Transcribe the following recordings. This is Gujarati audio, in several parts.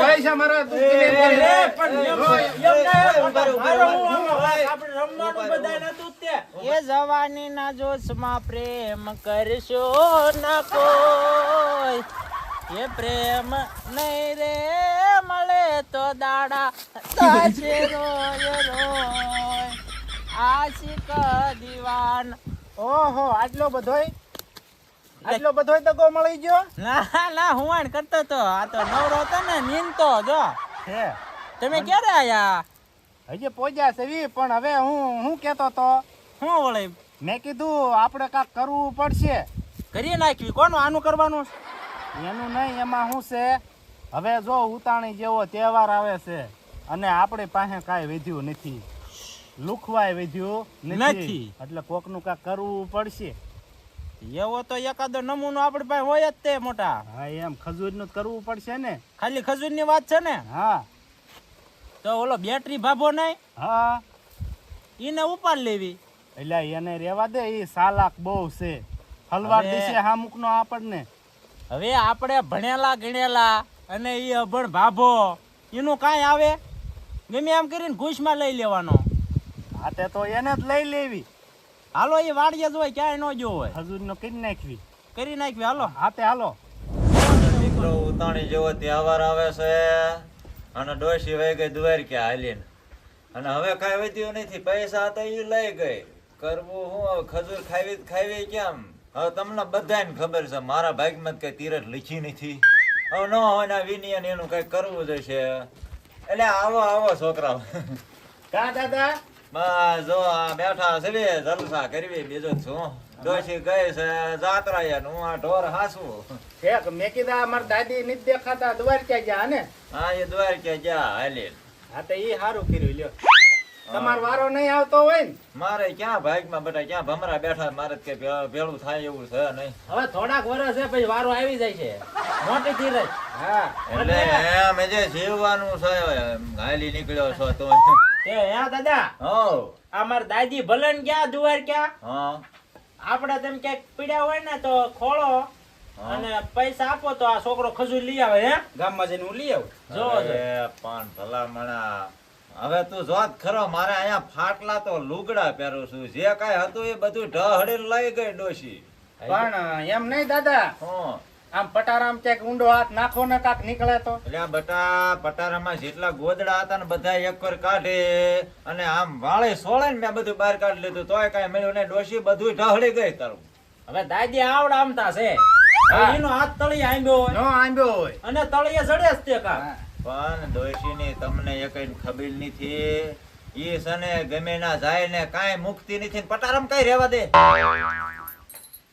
પૈસા મારા એ જવાની ના જોશમાં પ્રેમ કરશો ના કોઈ એ પ્રેમ નહીં રે મળે તો દાડા તાશે રોય રોય આશિક દીવાન. ઓહો આટલો બધોય દગો મળી ગયો. ના ના હુવાણ કરતો તો આ તો નવરો હતો ને નીંદતો જો. હે તમે ક્યારે આયા? હજી પોજ્યા છે પણ હવે હું કેતો તો શું વળે મેં કીધું આપણે કાંક કરવું પડશે. કરી નાખવી. કોનું આનું કરવાનું? એનું નહીં, એમાં શું છે હવે જો ઉતાણી જેવો તહેવાર આવે છે અને આપણી પાસે કાંઈ વધ્યું નથી, લુખવાય વધ્યું નથી, એટલે કોકનું કાંક કરવું પડશે. એવો તો એકાદો નમૂનો આપણી પાસે હોય જ તે મોટા. હા એમ ખજૂરનું જ કરવું પડશે ને. ખાલી ખજૂરની વાત છે ને? હા તો ઓલો બેટરી ભાભો નહીં, હા એને ઉપાડ લેવી. એટલે એને રેવા દે, એ સાલાક બહુ છે, હલવાર દિશે હા મૂકનો આપણને. હવે આપણે ભણેલા ગણેલા અને એ અભણ ભાભો એનું કાંઈ આવે? ગમે એમ કરીને ઘૂસમાં લઈ લેવાનો. હા તે તો એને જ લઈ લેવી. હાલો એ વાડીએ જ હોય, ક્યાંય ન જો હોય. ખજૂરનો કરી નાખવી. હાલો. હા તે હાલો. દીકરો ઉતાણી જેવો તહેવાર આવે છે અને ડોશી વહી ગઈ દ્વારકા હાલીને, અને હવે કઈ વધ્યું નથી. પૈસા હતા એ લઈ ગઈ. કરવું હું હવે? ખજૂર ખાવી કેમ? હવે તમને બધાને ખબર છે મારા ભાગમાં કઈ તીરથ લીખી નથી. હવે ન હોય ને વિનિયન એનું કઈ કરવું જોઈશે. એટલે આવો છોકરા. કા દાદા? બસ જો આ બેઠા છે જલસા કરવી, બીજું શું. ડોશી ગઈ છે જાત્રા, હું આ ઢોર હાસું. મેં કીધા અમારા દાદી નથી દેખાતા, દ્વારકા ગયા ને? હા એ દ્વારકા જા હાલી. હા તો એ સારું કર્યું લ્યો. તમારો વારો નહીં આવતો હોય ને? મારે ક્યાં ભાગમાં બેટા, ક્યાં ભમરા બેઠા, મારે કે ભેળું થાય એવું છે નહીં. હવે થોડાક વર્ષ છે પછી વારો આવી જાય છે મોટી ધીરજ. હા એટલે એમ જે જીવવાનું છે હાલી નીકળ્યો છો તો. એ હા દાદા, હો અમાર દાદી ભલન ગયા દ્વારકા. હા આપણે તેમ ક્યાંક પીડ્યા હોય ને તો ખોળો અને પૈસા આપો તો આ છોકરો ખજૂર લઈ આવે. હે ગામમાં જઈને હું લઈ આવું. જો પણ ભલામણા હવે તું જોત ખરો, મારે અહીંયા ફાટલા તો લુગડા પહેરું છું, જે કઈ હતું એ બધું ઢહડીને લઈ ગઈ ડોશી. પણ એમ નહીં દાદા, હા આમ પટારામ ક્યાંક ઊંડો હાથ નાખો ને કાક નીકળે તો. એટલે આ બટા પટારામાં જેટલા ગોદડા હતા ને બધા એક પર કાઢે અને આમ વાળે સોળે ને મેં બધું બહાર કાઢી લીધું, તોય કઈ મળ્યું ને. ડોશી બધું ઢહળી ગઈ તારું. હવે દાદી આવડ આમતા છે, એનો હાથ તળિયે આંબ્યો હોય, નો આંબ્યો હોય અને તળિયે જડે જ તે કાક. પણ ડોશી ની તમને એક ખબર નથી. ઈ સને ગમે ના જાય ને કાંઈ મુક્તિ નથી, પટારામ કઈ રહેવા દે.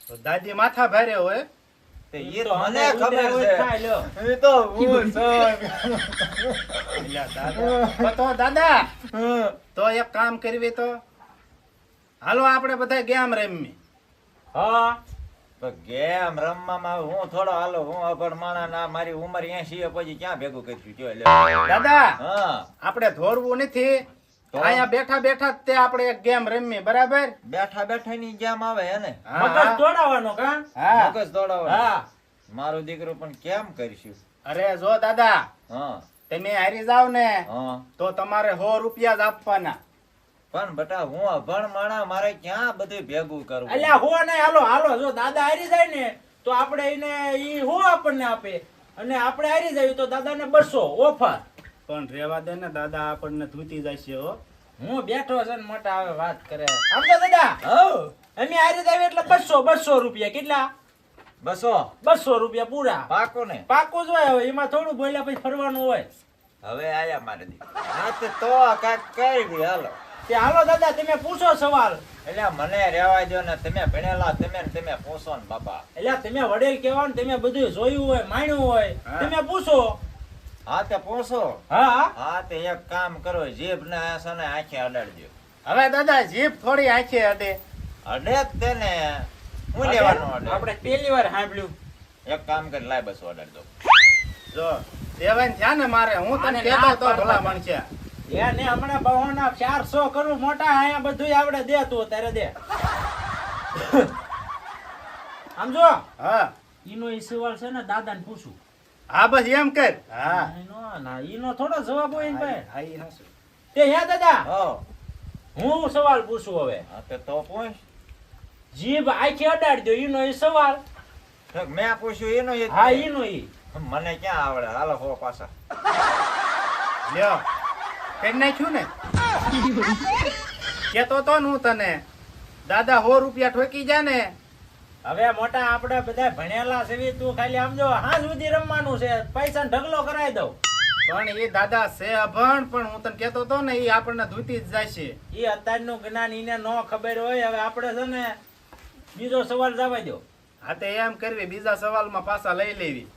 તો દાદી માથા ભારે હોય. તે ઈ તો મને ખબર ખાઈ લ્યો. છે. ઈ તો હું તો દાદા તો એક કામ કરવી તો હાલો આપણે બધા ગેમ રમી. હા ગેમ રમવામાં હું થોડો હાલો, હું અભણ માણા ના, મારી ઉંમર 80 પછી ક્યાં ભેગું કરીશું કયો. દાદા હા આપણે દોડવું નથી, અહીંયા બેઠા બેઠા તે આપણે એક ગેમ રમી, બરાબર? બેઠા બેઠા ની ગેમ આવે એને મગજ દોડાવવાનો કા. હા મગજ દોડાવવાનું. હા મારું દીકરું પણ કેમ કરીશું? અરે જો દાદા, હા તમે હારી જાવ ને હા તો તમારે 100 રૂપિયા જ આપવાના. પણ બટા હું અભણ માણા, મારે ક્યાં બધું ભેગું કરવું? અલ્યા હો નહીં. હાલો હાલો, જો દાદા હારી જાય ને તો આપણે એને ઈ હો આપણને આપે, અને આપણે હારી જાય તો દાદાને 200 ઓફર. પણ રેવા દે ને દાદા, આપણને ધૂતી જશે હો. હું બેઠો છે ને મોટા આવે વાત કરે. સમજો દાદા? અમે હારી જાય એટલે 200 રૂપિયા. કેટલા? 200 રૂપિયા પૂરા. પાકો ને? પાકું જ હોય. હવે એમાં થોડું બોલ્યા પછી ફરવાનું હોય. હવે આયા મારે દીકરા. હા તે તો કાંઈક કરી દે હાલો. તે હાલો દાદા, તમે પૂછો સવાલ. એટલે મને રેવા દો ને, તમે ભણેલા, તમે પૂછો ને બાપા. એટલે તમે વડેલ કહેવા ને, તમે બધું જોયું હોય, માણ્યું હોય, તમે પૂછો. હા તે પૂછો. હા હા તે એક કામ કરો, જીભ ને સને આંખે અડાડજો. હવે દાદા જીભ થોડી આંખે અડે. અડે જ તેને હું લેવાનું અડે? આપણે પહેલી વાર સાંભળ્યું. એક કામ કરી લાય 200 અડાડજો. જો દેવાન થયા ને મારે, હું તને આને કહેતો ના તો ભલા મણશે. એને હમણાં બહોના 400 કરું મોટા, અહીંયા બધું આવડે. દે તું અત્યારે દે. સમજો હા ઈનો ઈ સવાલ છે ને દાદાને પૂછું. હા બસ એમ કર. હા ના ઈનો થોડો જવાબ હોય ને ભાઈ. હા, ઈ હાચું. તે હે દાદા હો હું સવાલ પૂછું હવે. હા તે તો પૂછ. જીભ આખી અડાડી દો ઈનો ઈ સવાલ. ઠેક, મેં પૂછ્યું એનો ઈ જ હા તે. ઈનો ઈ. મને ક્યાં આવડે હાલો હો પાછા. લ્યો કઈ નાખ્યું ને કેતો તો ને હું તને દાદા 100 રૂપિયા ઠોકી જા ને. હવે મોટા આપણે બધા ભણેલા છે તું ખાલી આમ જો હાજ સુધી રમવાનું છે પૈસા ઢગલો કરાવી દઉં. પણ એ દાદા છે અભણ, પણ હું તને કેતો તો ને એ આપણને ધૂતી જ જાય છે. ઈ અત્યારનું જ્ઞાન ઈને નો ખબર હોય. હવે આપણે છે ને બીજો સવાલ જવા દો. હા તે એમ કરવી, બીજા સવાલમાં પાછા લઈ લેવી.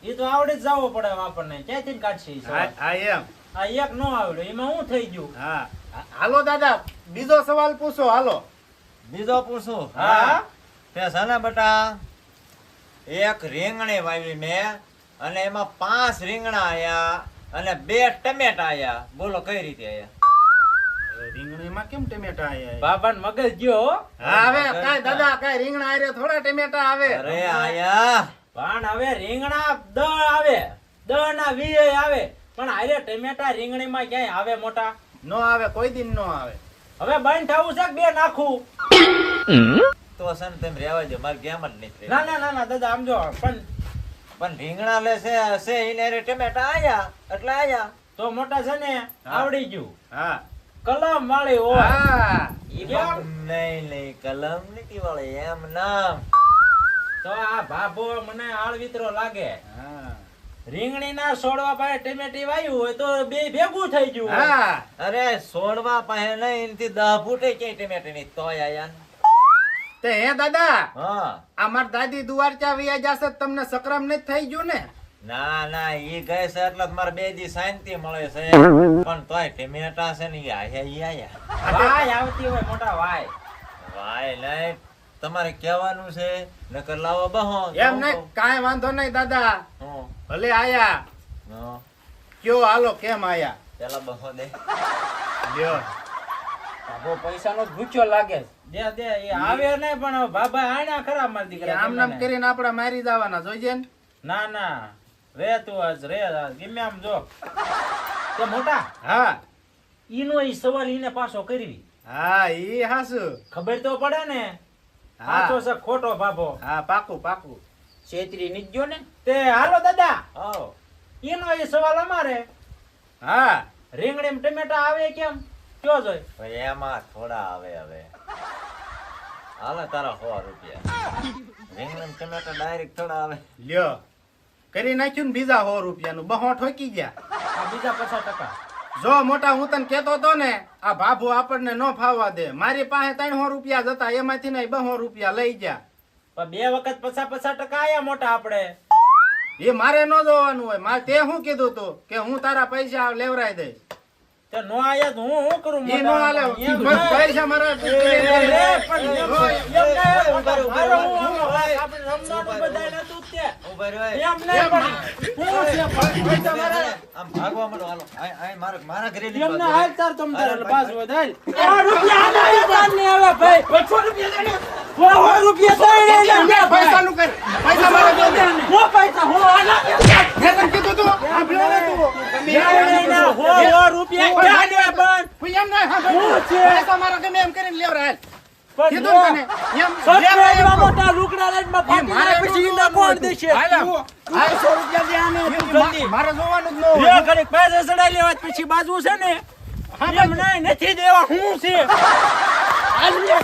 ઈ તો આવડી જ જવો પડે હવે આપણને. ક્યાંથી કાઢશે ઈ સવાલ? હા એમ. આ એક નો આવડ્યો એમાં હું થઈ ગયું. હા હાલો દાદા બીજો સવાલ પૂછો હાલો. બીજો પૂછું. હા તે છે ને બેટા એક રીંગણી વાવી મેં અને એમાં 5 રીંગણા આયા અને 2 ટમેટા આયા. બોલો કઈ રીતે આયા? રીંગણીમાં કેમ ટમેટા આયા? બાબાને મગજ ગયો હો. હા હવે કાઈ દાદા કાઈ રીંગણા આરે થોડા ટમેટા આવે. અરે આયા. પણ હવે રીંગણા દળ આવે, દળ ના 20 આવે, પણ આરે ટમેટા રીંગણીમાં ક્યાંય આવે મોટા? નો આવે, કોઈ દિન નો આવે. હવે બંધ થવું છે કે બે નાખું? તો છે ને તમે રહેવા દો, મારે કેમ જ નથી ના રહેવું. ના ના ના દાદા આમ જો પણ રીંગણા લે છે એને હારે ટમેટા આયા એટલે આયા. તો મોટા છે ને આવડી ગયું. હા કલમ વાળી હોય. હા કેમ? નહીં કલમ નથી વાળી એમ નામ. તો આ ભાભો મને આળવિતરો લાગે. હા રીંગણીના છોડવા પાસે ટમેટી વાયું હોય તો બે ભેગું થઈ ગયું હોય. હા અરે સોડવા પાસે નહીં એનથી 10 ફૂટે ક્યાંય ટમેટા નહીં તોય આયા ને. તે હે દાદા હા અમાર દાદી દ્વારકા વિયા જાશે તો તમને સક્રમ નથી થઈ ગયું ને? ના ઈ ગઈ છે એટલે જ મારે 2 દી શાંતિ મળે છે પણ તોય ટમેટા છે ને ઈ આયા. વાય આવતી હોય મોટા વાય. વાય નહીં તમારે કહેવાનું છે નકર લાવો બહો. એમ નહીં, કાંઈ વાંધો નહીં દાદા. હું ભલે આયા હું કયો હાલો કેમ આયા? પેલા બહો દે. લ્યો ભાભો પૈસાનો ભૂખ્યો લાગે છે. દે દે એ આવે નહીં પણ બાબા આણા ખરા માર કે દીકરા. આમ નામ કરીને આપડા મારી જવાના જોઈજે ને. ના ના રે તું આજ રે ગમે આમ જો. તે મોટા હા ઈનો ઈ સવાલ ઈને પાછો કરવી. હા ઈ હાસુ. ખબર તો પડે ને હા સાચો છે ખોટો ભાભો. હા પાકું પાકું. છેતરી ની ગયો ને. તે હાલો દાદા આવો. ઈનો ઈ સવાલ અમારે. હા રીંગણીમાં ટમેટા આવે કેમ કયો જોય? ભાઈ એમાં થોડા આવે હવે. હાલે તારા 100 રૂપિયા. રીંગણા ટમેટા ડાયરેક્ટ થોડા આવે. લ્યો કરી નાખ્યું ને બીજા 100 રૂપિયાનું બહો ઠોકી ગયા. આ બીજા 50%. જો મોટા હું તને કેતો તો ને આ ભાભુ આપણને ન ફાવવા દે. મારી પાસે 300 રૂપિયા જ હતા, એમાંથી નહીં 200 રૂપિયા લઈ ગયા. પણ બે વખત 50% આયા મોટા આપણે. એ મારે ન જોવાનું હોય. મારે તે શું કીધું તું કે હું તારા પૈસા લેવરાઈ દઈશ. તે નો આયા તો હું શું કરું એ ન મોટા? હાલે. એમ બસ નહીં. પૈસા મારા એ, પણ એમ હોય. નહીં, મોટા. ઉભા મારો રહો, હું ઉભા રહો. આપણે રમવાનું બધાય નતું જ તે. ઉભા રહ્યો. એમ નહીં, પણ હું છે પણ પૈસા મારે. આમ ભાગવા માંડો હાલો. આય મારા ઘરે એમ નહીં, હાલ તાર તમ તારે પાસ હોય, હાલ. આ રૂપિયા આના તાર ને હવે ભાઈ 500 રૂપિયા દે ને. 100 રૂપિયા દે ને. લે, પૈસાનું કર. પૈસા મારા જો દે. હું પૈસા હું આના મેં તને કીધું તું. સાંભળ્યો ને તું? સો રૂપિયા ક્યાં દે પણ? કોઈ એમ નહીં સાંભળ્યું. હું છે? પૈસા મારા ગમે એમ કરીને લેવરાય. પણ કીધું ને તને. એમ સબસ્ક્રાઇબમાં મોટા લુગડા લઈને માં ફાટી મારે જાય પછી ઈંડા કોણ દેશે? હાલે. 100 રૂપિયા દે આને તું જલ્દી. મારે જોવાનું જ ન લે હોય. ઘડીક પૈસા ચડાઈ લેવા પછી બાજુ છે ને એમ નહીં નથી દેવા હું છે હાલ લે.